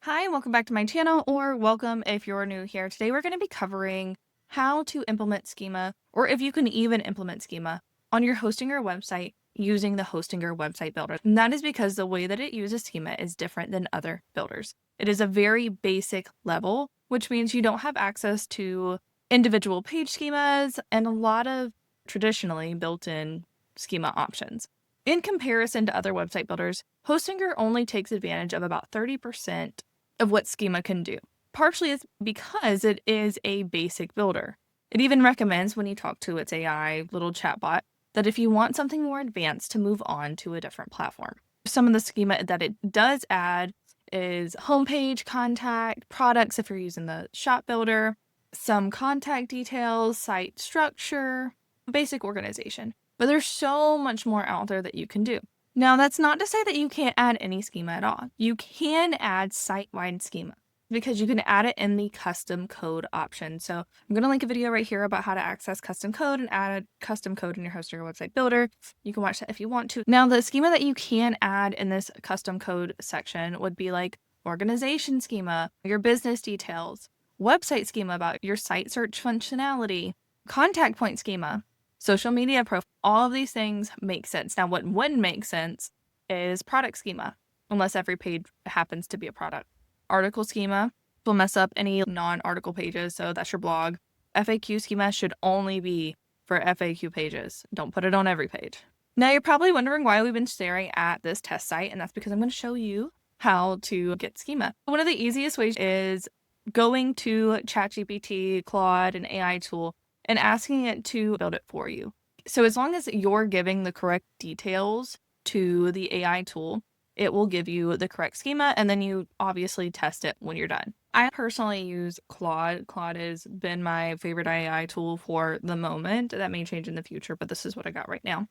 Hi, and welcome back to my channel, or welcome if you're new here. Today we're going to be covering how to implement Schema, or if you can even implement Schema on your Hostinger website using the Hostinger website builder. And that is because the way that it uses Schema is different than other builders. It is a very basic level, which means you don't have access to individual page schemas and a lot of traditionally built-in schema options. In comparison to other website builders, Hostinger only takes advantage of about 30% of what Schema can do. Partially is because it is a basic builder. It even recommends when you talk to its AI little chatbot that if you want something more advanced to move on to a different platform. Some of the schema that it does add is homepage, contact, products if you're using the shop builder, some contact details, site structure, basic organization. But there's so much more out there that you can do. Now, that's not to say that you can't add any schema at all. You can add site-wide schema because you can add it in the custom code option. So I'm going to link a video right here about how to access custom code and add a custom code in your Hostinger website builder. You can watch that if you want to. Now, the schema that you can add in this custom code section would be like organization schema, your business details, website schema about your site search functionality, contact point schema, social media profile. All of these things make sense. Now, what wouldn't make sense is product schema, unless every page happens to be a product. Article schema will mess up any non-article pages, so that's your blog. FAQ schema should only be for FAQ pages. Don't put it on every page. Now, you're probably wondering why we've been staring at this test site, and that's because I'm going to show you how to get schema. One of the easiest ways is going to ChatGPT, Claude, an AI tool, and asking it to build it for you. So as long as you're giving the correct details to the AI tool, it will give you the correct schema, and then you obviously test it when you're done. I personally use Claude. Claude has been my favorite AI tool for the moment. That may change in the future, but this is what I got right now.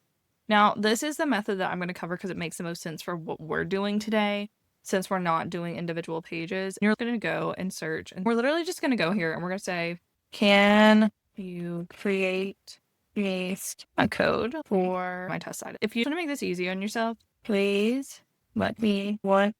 Now, this is the method that I'm going to cover because it makes the most sense for what we're doing today, since we're not doing individual pages. You're going to go and search, and we're literally just going to go here, and we're going to say, can you create a code for my test site? If you want to make this easy on yourself, please let me what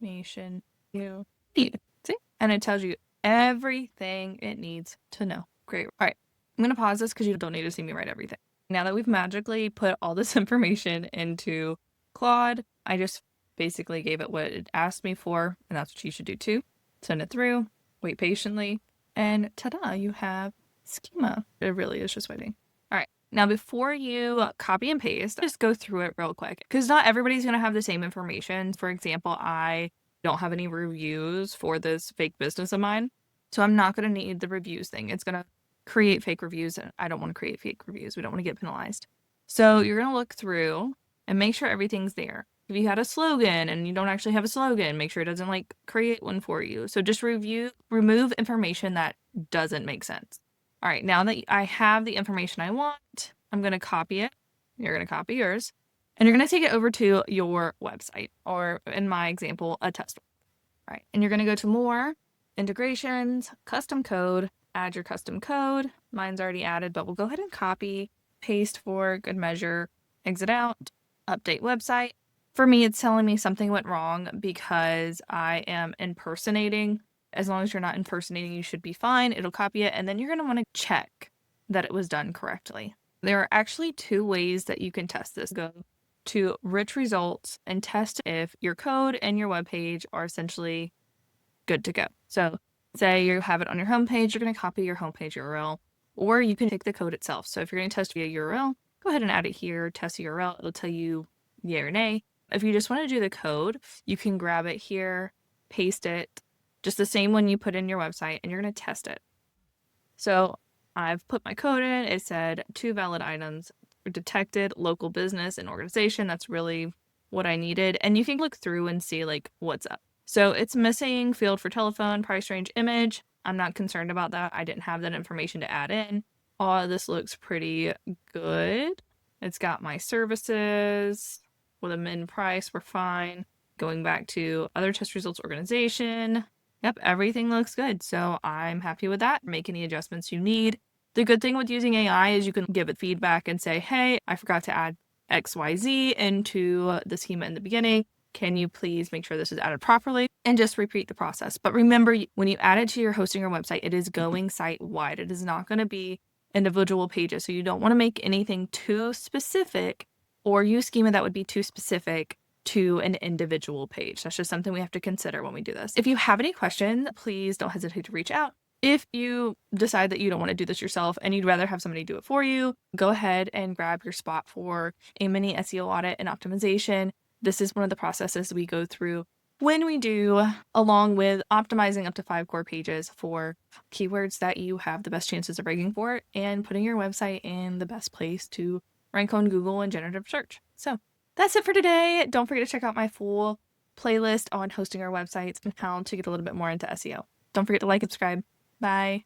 information you need. See? And it tells you everything it needs to know. Great. All right. I'm going to pause this because you don't need to see me write everything. Now that we've magically put all this information into Claude, I just basically gave it what it asked me for, and that's what you should do too. Send it through, wait patiently, and ta-da, you have schema. It really is just waiting. All right. Now, before you copy and paste, just go through it real quick because not everybody's going to have the same information. For example, I don't have any reviews for this fake business of mine, so I'm not going to need the reviews thing. It's going to create fake reviews, and I don't want to create fake reviews. We don't want to get penalized. So you're going to look through and make sure everything's there. If you had a slogan and you don't actually have a slogan, make sure it doesn't like create one for you. So just remove information that doesn't make sense. All right, now that I have the information I want, I'm going to copy it. You're going to copy yours, and you're going to take it over to your website, or in my example, a test. All right, and you're going to go to more, integrations, custom code, add your custom code. Mine's already added, but we'll go ahead and copy, paste for good measure, exit out, update website. For me, it's telling me something went wrong because I am impersonating. As long as you're not impersonating, you should be fine. It'll copy it, and then you're going to want to check that it was done correctly. There are actually two ways that you can test this. Go to rich results and test if your code and your web page are essentially good to go. So say you have it on your homepage, you're going to copy your homepage URL, or you can take the code itself. So if you're going to test via URL, go ahead and add it here, test the URL. It'll tell you yay or nay. If you just want to do the code, you can grab it here, paste it, just the same one you put in your website, and you're going to test it. So I've put my code in. It said 2 valid items detected, local business and organization. That's really what I needed. And you can look through and see like what's up. So it's missing field for telephone, price range, image. I'm not concerned about that. I didn't have that information to add in. All of this looks pretty good. It's got my services with a min price. We're fine. Going back to other test results organization. Yep, everything looks good. So I'm happy with that. Make any adjustments you need. The good thing with using AI is you can give it feedback and say, hey, I forgot to add XYZ into the schema in the beginning. Can you please make sure this is added properly? And just repeat the process. But remember, when you add it to your hosting or website, it is going site-wide. It is not going to be individual pages. So you don't want to make anything too specific or use schema that would be too specific to an individual page. That's just something we have to consider when we do this. If you have any questions, please don't hesitate to reach out. If you decide that you don't want to do this yourself and you'd rather have somebody do it for you, go ahead and grab your spot for a mini SEO audit and optimization. This is one of the processes we go through when we do, along with optimizing up to 5 core pages for keywords that you have the best chances of ranking for and putting your website in the best place to rank on Google and generative search. So that's it for today. Don't forget to check out my full playlist on hosting our websites and how to get a little bit more into SEO. Don't forget to like and subscribe. Bye.